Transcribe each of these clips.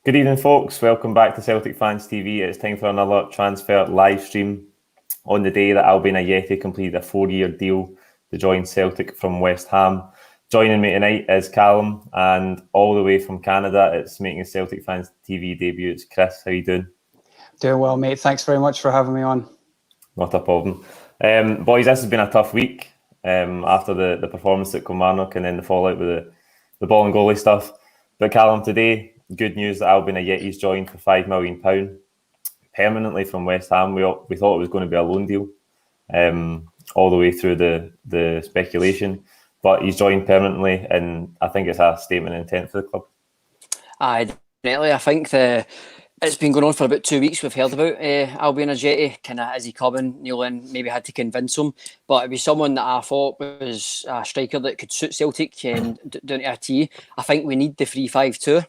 Good evening, folks. Welcome back to Celtic Fans TV. It's time for another transfer live stream on the day that Albian Ajeti completed a 4-year deal to join Celtic from West Ham. Joining me tonight is Callum, and all the way from Canada, it's making a Celtic Fans TV debut. It's Chris. How you doing? Doing well, mate. Thanks very much for having me on. Not a problem. Boys, this has been a tough week after the performance at Kilmarnock and then the fallout with the ball and goalie stuff. But Callum, today, good news that Albian Ajeti's joined for £5 million permanently from West Ham. We thought it was going to be a loan deal all the way through the speculation, but he's joined permanently, and I think it's a statement of intent for the club. Definitely. I think it's been going on for about 2 weeks. We've heard about Albian Ajeti. Kind of, is he coming? Neil Lennon maybe had to convince him, but it was someone that I thought was a striker that could suit Celtic down to a T. I think we need the 3-5-2.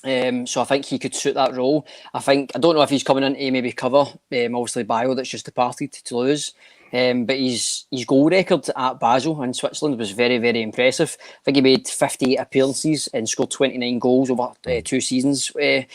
So I think he could suit that role. I don't know if he's coming in to maybe cover obviously Bio that's just departed to Toulouse. But his goal record at Basel in Switzerland was very, very impressive. I think he made 58 appearances and scored 29 goals over 2 seasons with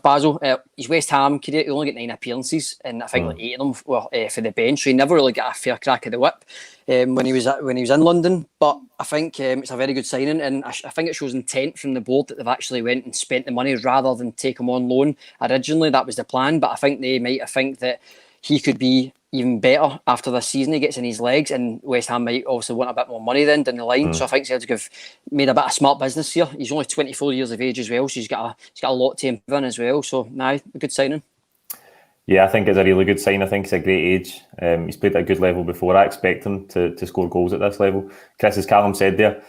Basel. His West Ham career, he only got 9 appearances, and I think like 8 of them were for the bench. So he never really got a fair crack of the whip when he was in London. But I think it's a very good signing, and I think it shows intent from the board that they've actually went and spent the money rather than take him on loan. Originally, that was the plan, but I think they might think that he could be even better after this season. He gets in his legs, and West Ham might also want a bit more money then down the line. So I think Celtic have made a bit of smart business here. He's only 24 years of age as well, so he's got a lot to improve in as well. So, a good signing. Yeah, I think it's a really good sign. I think he's a great age. He's played at a good level before. I expect him to score goals at this level. Chris, as Callum said there,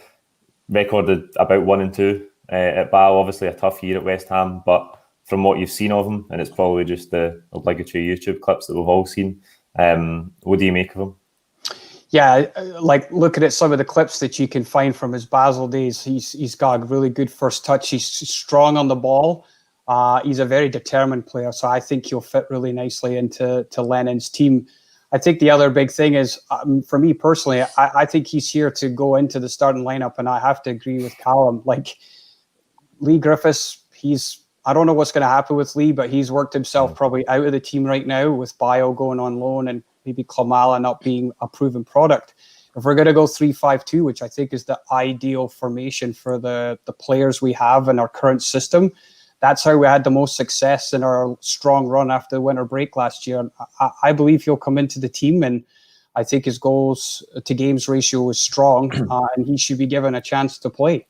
recorded about 1 and 2 at Basel. Obviously a tough year at West Ham, but from what you've seen of him, and it's probably just the obligatory YouTube clips that we've all seen, what do you make of him? Yeah, like looking at some of the clips that you can find from his Basel days, he's got a really good first touch. He's strong on the ball. He's a very determined player, so I think he'll fit really nicely into Lennon's team. I think the other big thing is, for me personally, I think he's here to go into the starting lineup, and I have to agree with Callum. Like Lee Griffiths, I don't know what's going to happen with Lee, but he's worked himself probably out of the team right now with Bio going on loan and maybe Klamala not being a proven product. If we're going to go 3-5-2, which I think is the ideal formation for the players we have in our current system, that's how we had the most success in our strong run after the winter break last year. I believe he'll come into the team, and I think his goals to games ratio is strong, and he should be given a chance to play.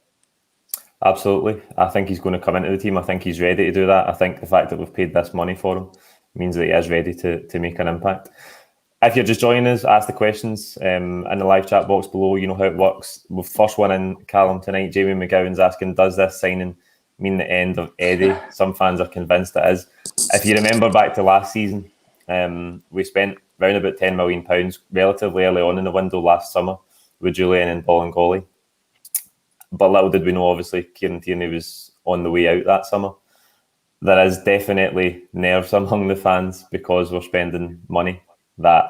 Absolutely. I think he's going to come into the team. I think he's ready to do that. I think the fact that we've paid this money for him means that he is ready to make an impact. If you're just joining us, ask the questions in the live chat box below. You know how it works. We've first one in, Callum, tonight. Jamie McGowan's asking, does this signing mean the end of Eddie? Some fans are convinced it is. If you remember back to last season, we spent around about £10 million relatively early on in the window last summer with Julian and Bolingoli. But little did we know, obviously, Kieran Tierney was on the way out that summer. There is definitely nerves among the fans because we're spending money that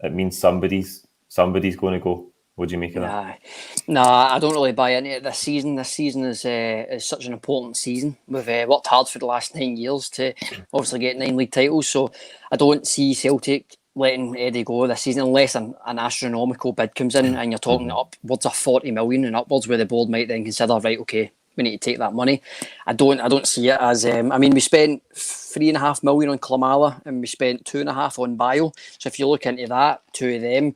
it means somebody's going to go. What do you make of that? Nah, I don't really buy into it this season. This season is such an important season. We've worked hard for the last 9 years to obviously get 9 league titles. So I don't see Celtic letting Eddie go this season unless an astronomical bid comes in and you're talking upwards of 40 million and upwards, where the board might then consider, right, okay, we need to take that money. I don't see it as we spent 3.5 million on Klamala and we spent 2.5 on Bio. So if you look into that, 2 of them,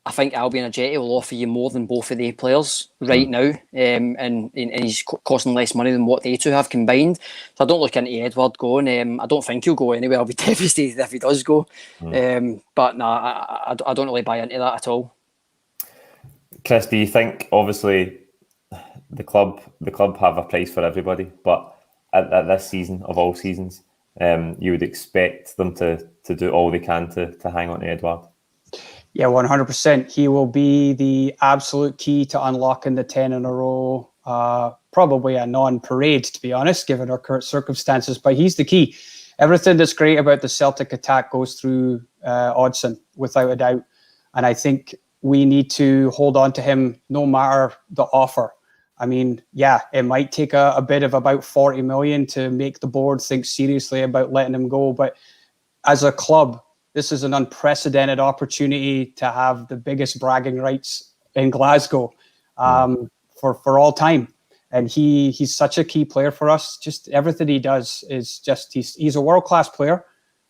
I think Albian Ajeti will offer you more than both of the players right now, and he's costing less money than what they two have combined. So I don't look into Edward going. I don't think he'll go anywhere. I'll be devastated if he does go. But no, I don't really buy into that at all. Chris, do you think, obviously, the club have a price for everybody, but at this season of all seasons, you would expect them to do all they can to hang on to Edward? Yeah, 100%. He will be the absolute key to unlocking the 10 in a row. Probably a non-parade, to be honest, given our current circumstances, but he's the key. Everything that's great about the Celtic attack goes through Odsonne, without a doubt. And I think we need to hold on to him no matter the offer. I mean, yeah, it might take a bid of about 40 million to make the board think seriously about letting him go. But as a club, this is an unprecedented opportunity to have the biggest bragging rights in Glasgow for all time. And he's such a key player for us. Just everything he does is just, he's a world-class player.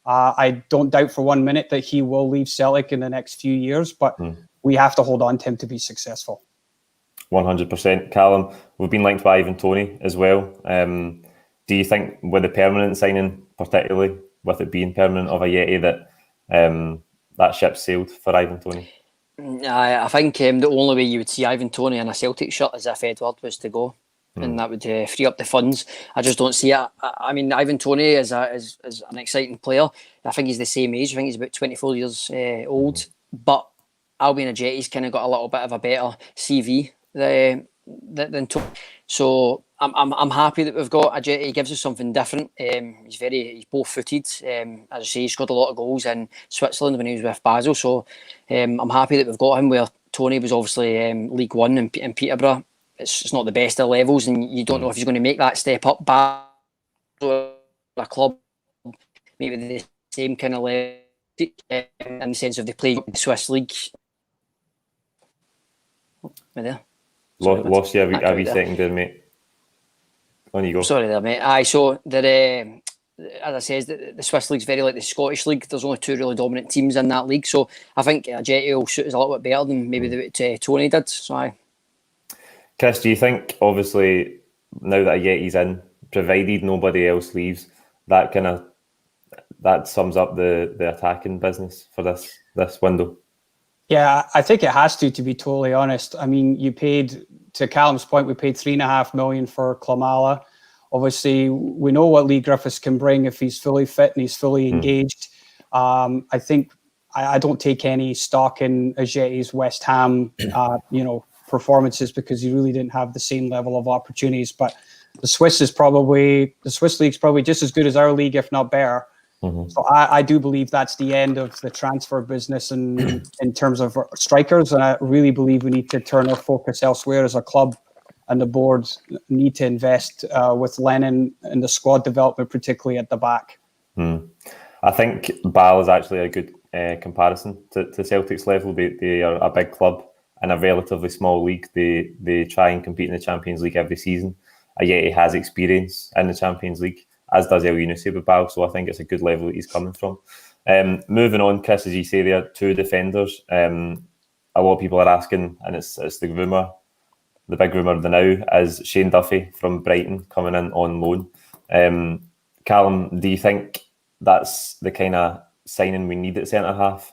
I don't doubt for 1 minute that he will leave Celtic in the next few years, but we have to hold on to him to be successful. 100%. Callum, we've been linked by Ivan Toney as well. Do you think with the permanent signing, particularly with it being permanent of Ajeti, that ship sailed for Ivan Toney? I think the only way you would see Ivan Toney in a Celtic shirt is if Edward was to go, and that would free up the funds. I just don't see it. I mean, Ivan Toney is an exciting player. I think he's the same age. I think he's about 24 years old. But Albian Ajeti's kind of got a little bit of a better CV than Toney. So I'm happy that we've got Ajeti. He gives us something different. He's both-footed. As I say, he scored a lot of goals in Switzerland when he was with Basel. So I'm happy that we've got him. Where Toney was obviously League One in Peterborough. It's not the best of levels, and you don't know if he's going to make that step up. Basel, a club, maybe the same kind of level in the sense of they play the Swiss League. Am I there? Lost you every second there, mate. On you go. Sorry there, mate. Aye, so as I said, the Swiss League's very like the Scottish League. There's only two really dominant teams in that league, so I think Ajeti will suit us a little bit better than maybe the Toney did. So aye. Chris, do you think, obviously, now that Ajeti's in, provided nobody else leaves, that sums up the attacking business for this window? Yeah, I think it has to be totally honest. I mean, you paid, to Callum's point, we paid $3.5 million for Klimala. Obviously, we know what Lee Griffiths can bring if he's fully fit and he's fully engaged. I think I don't take any stock in Ajeti's West Ham, performances, because he really didn't have the same level of opportunities. But the Swiss League's probably just as good as our league, if not better. So I do believe that's the end of the transfer business in terms of strikers, and I really believe we need to turn our focus elsewhere as a club, and the boards need to invest with Lennon and the squad development, particularly at the back. I think Bâle is actually a good comparison to Celtic's level. They are a big club in a relatively small league. They try and compete in the Champions League every season. Ajeti has experience in the Champions League, as does El Younousi with Bâle, so I think it's a good level that he's coming from. Moving on, Chris, as you say there, two defenders. A lot of people are asking, and it's the rumour, the big rumour of the now, is Shane Duffy from Brighton coming in on loan. Callum, do you think that's the kind of signing we need at centre-half?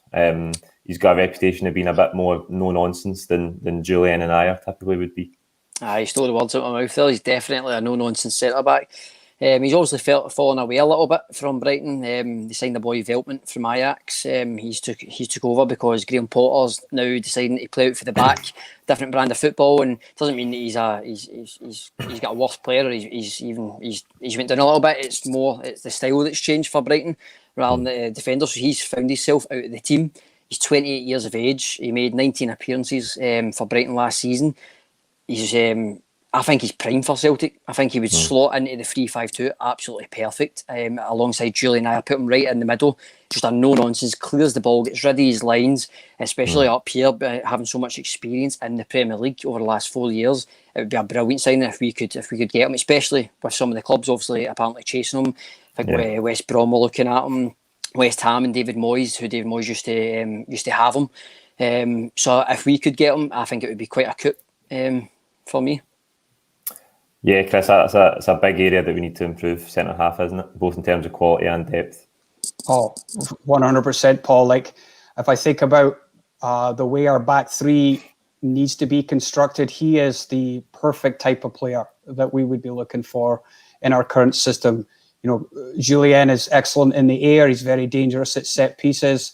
He's got a reputation of being a bit more no-nonsense than Julian and Ayer typically would be. He stole the words out of my mouth there. He's definitely a no-nonsense centre-back. He's obviously fallen away a little bit from Brighton. They signed the boy Veltman from Ajax. He took over because Graham Potter's now deciding to play out for the back, different brand of football, and it doesn't mean that he's got a worse player. Or he's went down a little bit. It's the style that's changed for Brighton rather than the defender. So he's found himself out of the team. He's 28 years of age. He made 19 appearances for Brighton last season. I think he's prime for Celtic. I think he would slot into the 3-5-2 absolutely perfect. Alongside Julian Ayer, put him right in the middle. Just a no-nonsense, clears the ball, gets rid of his lines, especially up here, having so much experience in the Premier League over the last 4 years. It would be a brilliant signing if we could get him, especially with some of the clubs obviously apparently chasing him. I think West Brom were looking at him, West Ham and David Moyes, who David Moyes used to have him. So if we could get him, I think it would be quite a coup for me. Yeah, Chris, that's a big area that we need to improve, centre-half, isn't it? Both in terms of quality and depth. Oh, 100%, Paul. Like, if I think about the way our back three needs to be constructed, he is the perfect type of player that we would be looking for in our current system. You know, Julien is excellent in the air. He's very dangerous at set pieces.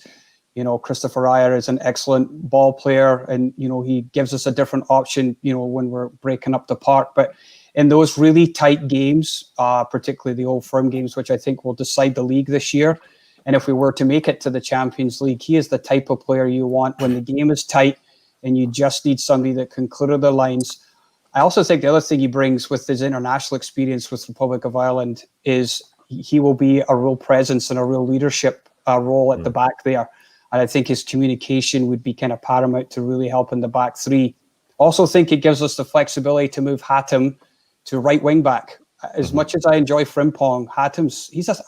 You know, Christopher Ayer is an excellent ball player, and, you know, he gives us a different option, you know, when we're breaking up the park. But in those really tight games, particularly the Old Firm games, which I think will decide the league this year, and if we were to make it to the Champions League, he is the type of player you want when the game is tight and you just need somebody that can clear the lines. I also think the other thing he brings with his international experience with Republic of Ireland is he will be a real presence and a real leadership role at the back there. And I think his communication would be kind of paramount to really help in the back three. Also think it gives us the flexibility to move Hatem to right wing back. As much as I enjoy Frimpong, I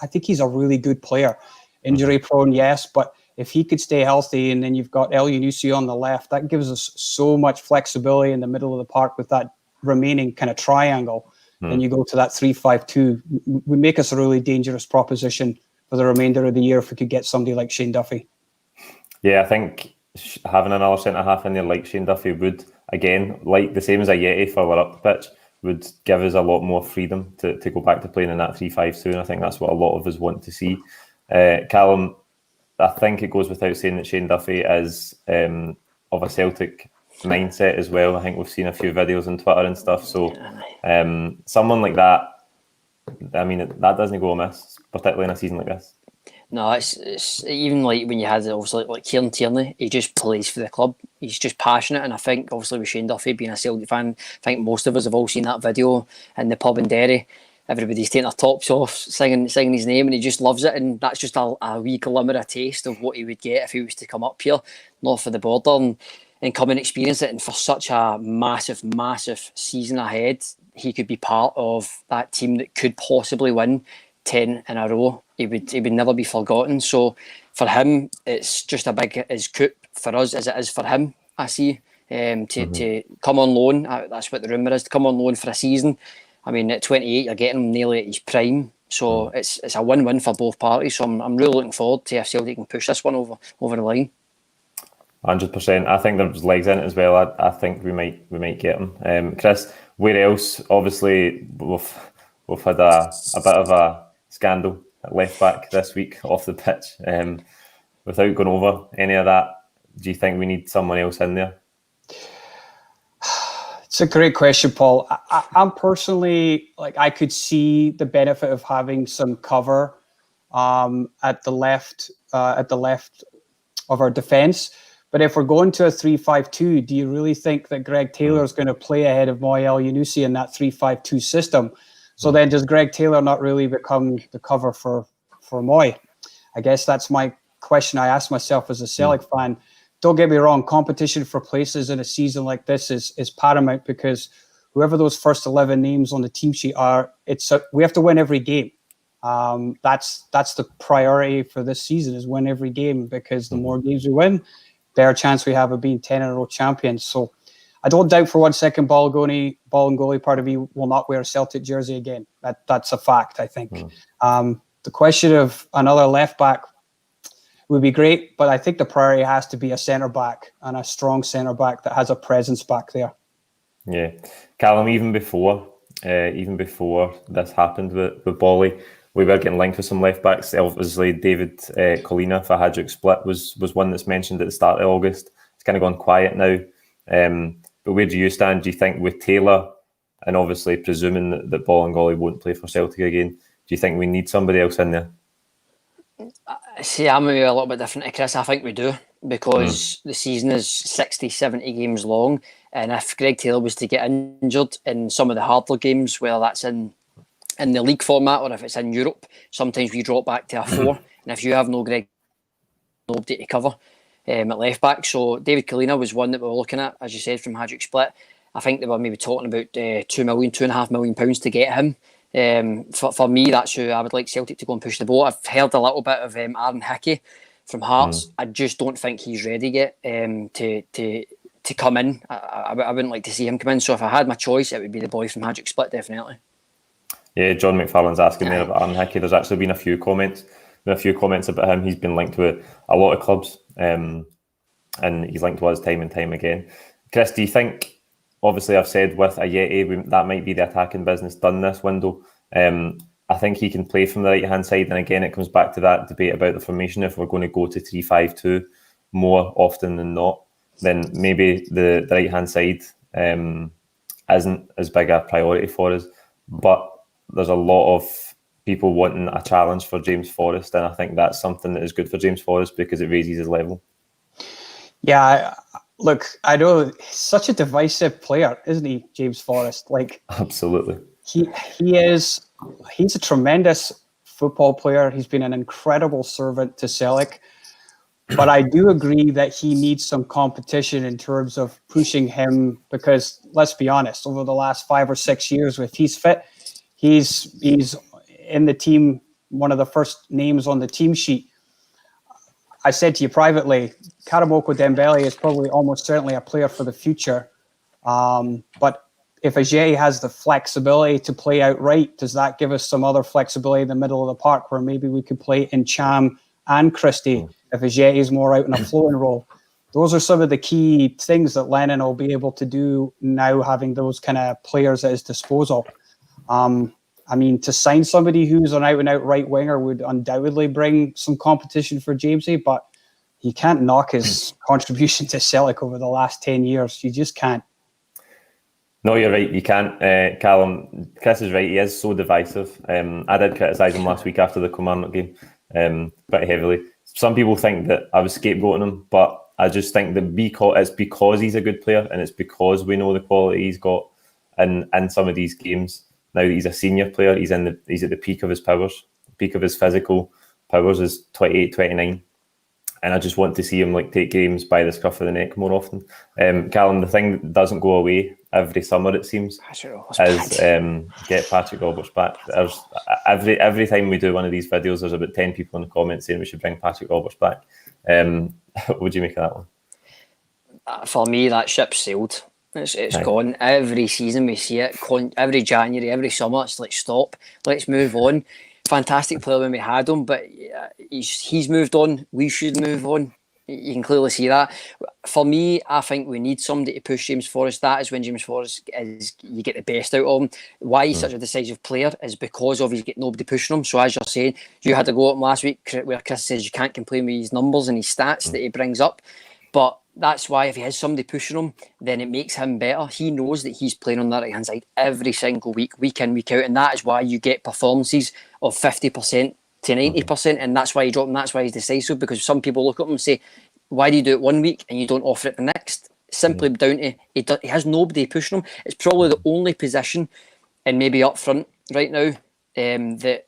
think he's a really good player. Injury prone, yes, but if he could stay healthy, and then you've got El Yunusi on the left, that gives us so much flexibility in the middle of the park with that remaining kind of triangle. Then you go to that 3-5-2, would make us a really dangerous proposition for the remainder of the year if we could get somebody like Shane Duffy. Yeah, I think having another centre-half in there like Shane Duffy would, again, like the same as Ajeti further up the pitch, would give us a lot more freedom to go back to playing in that 3-5-2, and I think that's what a lot of us want to see. Callum, I think it goes without saying that Shane Duffy is of a Celtic mindset as well. I think we've seen a few videos on Twitter and stuff, so someone like that, I mean, that doesn't go amiss, particularly in a season like this. No, it's even like when you had obviously like Kieran Tierney, he just plays for the club. He's just passionate, and I think obviously with Shane Duffy being a Celtic fan, I think most of us have all seen that video in the pub in Derry. Everybody's taking their tops off, singing his name, and he just loves it. And that's just a wee glimmer of taste of what he would get if he was to come up here, north of the border, and come and experience it. And for such a massive, massive season ahead, he could be part of that team that could possibly win 10 in a row. He would never be forgotten. So for him, it's just a big coup for us as it is for him, I see. To come on loan, that's what the rumour is, to come on loan for a season. I mean, at 28, you're getting him nearly at his prime. So it's a win-win for both parties. So I'm really looking forward to if Celtic can push this one over the line. 100%. I think there's legs in it as well. I think we might get him. Chris, where else? Obviously, we've had a bit of a scandal at left back this week off the pitch. Without going over any of that, do you think we need someone else in there? It's a great question, Paul. I'm personally, I could see the benefit of having some cover at the left of our defence. But if we're going to a 3-5-2, do you really think that Greg Taylor is going to play ahead of Moy El Yunusi in that 3-5-2 system? So then does Greg Taylor not really become the cover for Moy? I guess that's my question I ask myself as a Celtic fan. Don't get me wrong, competition for places in a season like this is paramount, because whoever those first 11 names on the team sheet are, we have to win every game. That's the priority for this season, is win every game, because the more games we win, better chance we have of being 10 in a row champions. So I don't doubt for 1 second Bolingoli part of me will not wear a Celtic jersey again. That's a fact, I think. The question of another left back would be great, but I think the priority has to be a centre back, and a strong centre back that has a presence back there. Yeah, Callum, even before this happened with Bolly, we were getting linked with some left backs. Obviously, David Colina for Hajduk Split was one that's mentioned at the start of August. It's kind of gone quiet now. But where do you stand? Do you think with Taylor, and obviously presuming that Bolingoli won't play for Celtic again, do you think we need somebody else in there? See, I'm maybe a little bit different to Chris. I think we do, because the season is 60, 70 games long. And if Greg Taylor was to get injured in some of the harder games, whether that's in the league format or if it's in Europe, sometimes we drop back to a 4. And if you have nobody to cover at left back. So David Colina was one that we were looking at, as you said, from Hajduk Split. I think they were maybe talking about £2.5 million to get him. For me, that's who I would like Celtic to go and push the boat. I've heard a little bit of Aaron Hickey from Hearts. I just don't think he's ready yet to come in. I wouldn't like to see him come in. So if I had my choice, it would be the boy from Hajduk Split, definitely. Yeah, John McFarlane's asking there about Aaron Hickey. There's actually been a few comments about him. He's been linked with a lot of clubs, and he's linked to us time and time again. Chris, do you think, obviously I've said with Ajeti, that might be the attacking business done this window. I think he can play from the right-hand side, and again, it comes back to that debate about the formation. If we're going to go to 3-5-2 more often than not, then maybe the right-hand side isn't as big a priority for us. But there's a lot of people wanting a challenge for James Forrest, and I think that's something that is good for James Forrest because it raises his level. Yeah, Look, I know he's such a divisive player, isn't he, James Forrest? Like, Absolutely. he's a tremendous football player. He's been an incredible servant to Celtic. But I do agree that he needs some competition in terms of pushing him because, let's be honest, over the last 5 or 6 years, if he's fit, he's in the team, one of the first names on the team sheet. I said to you privately, Karamoko Dembele is probably almost certainly a player for the future. But if Ajeti has the flexibility to play outright, does that give us some other flexibility in the middle of the park where maybe we could play in Cham and Christie if Ajeti is more out in a flowing role? Those are some of the key things that Lennon will be able to do now, having those kind of players at his disposal. I mean, to sign somebody who's an out-and-out right winger would undoubtedly bring some competition for Jamesy, but you can't knock his contribution to Celtic over the last 10 years. You just can't. No, you're right. You can't. Callum, Chris is right. He is so divisive. I did criticise him last week after the Kilmarnock game pretty heavily. Some people think that I was scapegoating him, but I just think that it's because he's a good player and it's because we know the quality he's got in some of these games. Now that he's a senior player, he's at the peak of his powers. The peak of his physical powers is 28, 29. And I just want to see him take games by the scruff of the neck more often. Callum, the thing that doesn't go away every summer, it seems, is get Patrick Roberts back. There's, every time we do one of these videos, there's about 10 people in the comments saying we should bring Patrick Roberts back. What would you make of that one? For me, that ship sailed. It's gone. Every season we see it. Every January, every summer, it's like, stop. Let's move on. Fantastic player when we had him, but he's moved on. We should move on. You can clearly see that. For me, I think we need somebody to push James Forrest. That is when James Forrest you get the best out of him. Why he's such a decisive player is because of he's got nobody pushing him. So as you're saying, you had to go at him last week where Chris says you can't complain with his numbers and his stats that he brings up. But that's why if he has somebody pushing him, then it makes him better. He knows that he's playing on that right-hand side every single week, week in, week out. And that is why you get performances of 50% to 90%. And that's why you drop him. That's why he's decisive. Because some people look at him and say, why do you do it one week and you don't offer it the next? Simply down to he has nobody pushing him. It's probably the only position, and maybe up front right now, that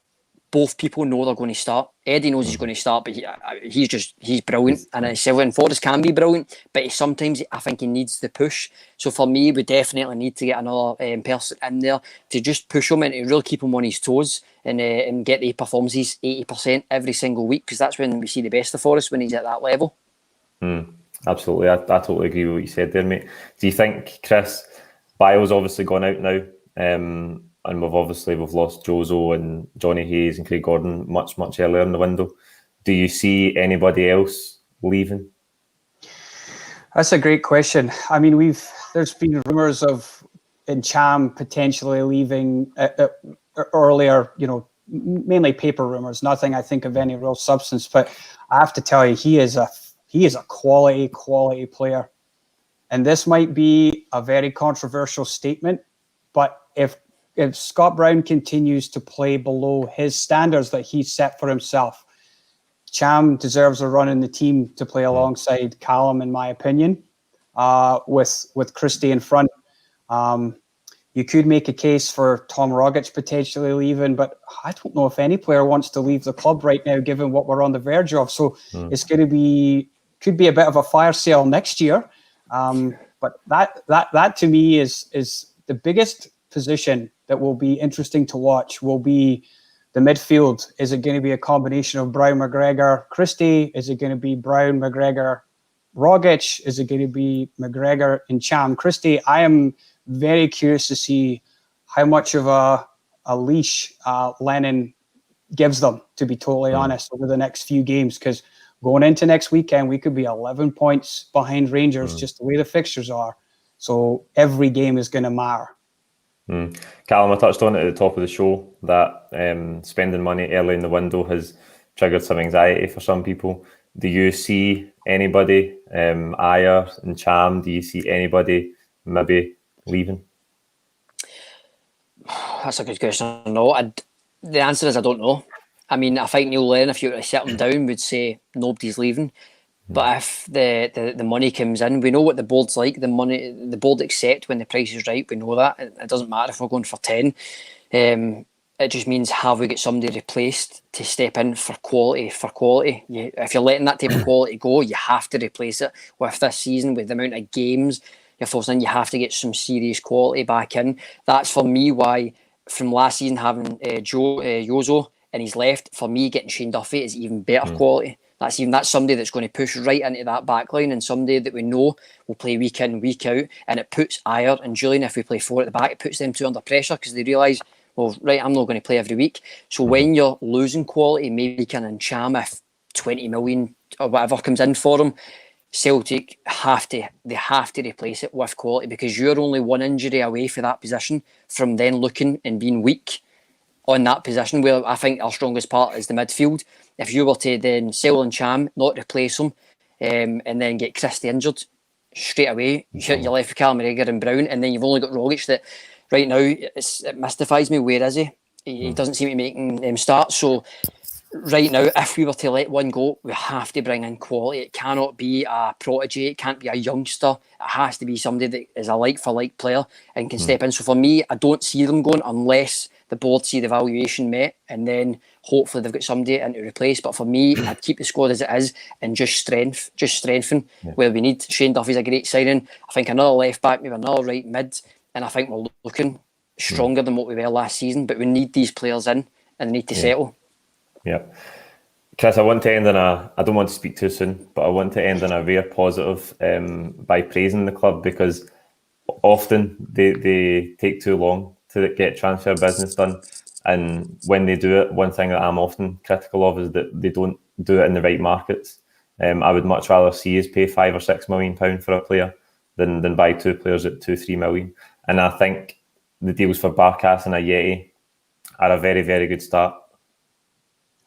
both people know they're going to start. Eddie knows he's going to start, but he's brilliant. And and Forrest can be brilliant, but sometimes I think he needs the push. So for me, we definitely need to get another person in there to just push him and to really keep him on his toes and get the performances 80% every single week, because that's when we see the best of Forrest, when he's at that level. Absolutely. I totally agree with what you said there, mate. Do you think, Chris, Bio's obviously gone out now, and we've lost Jozo and Johnny Hayes and Craig Gordon much earlier in the window. Do you see anybody else leaving? That's a great question. I mean, there's been rumours of Cham potentially leaving earlier, mainly paper rumours, nothing I think of any real substance. But I have to tell you, he is a quality player. And this might be a very controversial statement, but if Scott Brown continues to play below his standards that he's set for himself, Cham deserves a run in the team to play alongside Callum, in my opinion, with Christie in front. You could make a case for Tom Rogic potentially leaving, but I don't know if any player wants to leave the club right now, given what we're on the verge of. So it's could be a bit of a fire sale next year. But that to me is the biggest position that will be interesting to watch. Will be the midfield. Is it going to be a combination of Brown, McGregor, Christie? Is it going to be Brown, McGregor, Rogic? Is it going to be McGregor and Cham, Christie? I am very curious to see how much of a leash Lennon gives them, to be totally honest, over the next few games, because going into next weekend, we could be 11 points behind Rangers, just the way the fixtures are. So every game is going to matter. Callum, I touched on it at the top of the show that spending money early in the window has triggered some anxiety for some people. Do you see anybody, Ayer and Cham, do you see anybody maybe leaving? That's a good question. No, the answer is I don't know. I mean, I think Neil Lennon, if you were to sit him down, would say nobody's leaving. But if the money comes in, we know what the board's like. The board accept when the price is right. We know that. It doesn't matter if we're going for 10. It just means, have we got somebody replaced to step in for quality? If you're letting that type of quality go, you have to replace it. With this season, with the amount of games you're forcing in, you have to get some serious quality back in. That's for me why, from last season having Yozo and he's left, for me getting Shane Duffy is even better quality. That's somebody that's going to push right into that back line, and somebody that we know will play week in, week out. And it puts Ayer and Julian, if we play 4 at the back, it puts them 2 under pressure because they realise, well, right, I'm not going to play every week. So when you're losing quality, maybe can Encham, if 20 million or whatever comes in for them, Celtic have to replace it with quality, because you're only 1 injury away for that position from then looking and being weak on that position, where I think our strongest part is the midfield. If you were to then sell Encham, not replace him, and then get Christie injured, straight away, you're left with Callum and Brown, and then you've only got Rogic that right now, it mystifies me. Where is he? He doesn't seem to be making them start. So right now, if we were to let one go, we have to bring in quality. It cannot be a prodigy. It can't be a youngster. It has to be somebody that is a like-for-like player and can step in. So for me, I don't see them going unless the board see the valuation met, and then hopefully they've got somebody in to replace. But for me, I'd keep the squad as it is and just strengthen where we need. Shane Duffy's a great signing. I think another left back, maybe another right mid, and I think we're looking stronger than what we were last season. But we need these players in, and they need to settle. Yeah. Chris, I want to end on I don't want to speak too soon, but I want to end on a very positive by praising the club, because often they take too long to get transfer business done. And when they do it, one thing that I'm often critical of is that they don't do it in the right markets. I would much rather see us pay £5 or £6 million for a player than buy 2 players at 2-3 million. And I think the deals for Barkas and Ajeti are a very, very good start.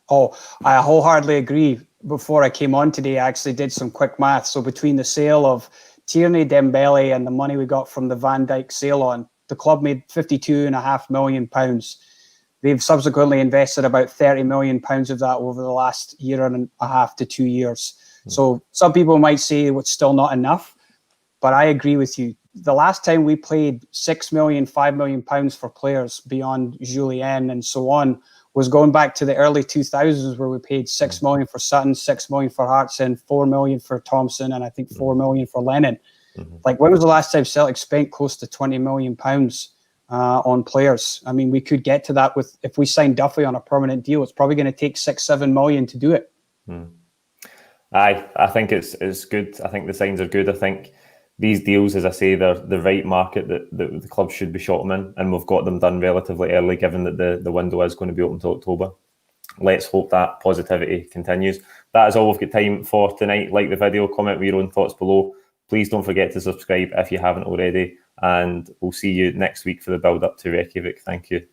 Oh, I wholeheartedly agree. Before I came on today, I actually did some quick math. So between the sale of Tierney, Dembele, and the money we got from the Van Dijk sale on, the club made £52.5 million. They've subsequently invested about £30 million of that over the last year and a half to 2 years. So some people might say it's still not enough, but I agree with you. The last time we paid £6 million, £5 million for players beyond Julien and so on was going back to the early 2000s, where we paid £6 million for Sutton, £6 million for Hartson, £4 million for Thompson, and I think £4 million for Lennon. Like, when was the last time Celtic spent close to £20 million on players? I mean, we could get to that if we sign Duffy on a permanent deal. It's probably going to take £6-7 million to do it. I think it's good. I think the signs are good. I think these deals, as I say, they're the right market that the club should be shot them in, and we've got them done relatively early, given that the window is going to be open till October. Let's hope that positivity continues. That is all we've got time for tonight. Like the video, comment with your own thoughts below. Please don't forget to subscribe if you haven't already, and we'll see you next week for the build up to Reykjavik. Thank you.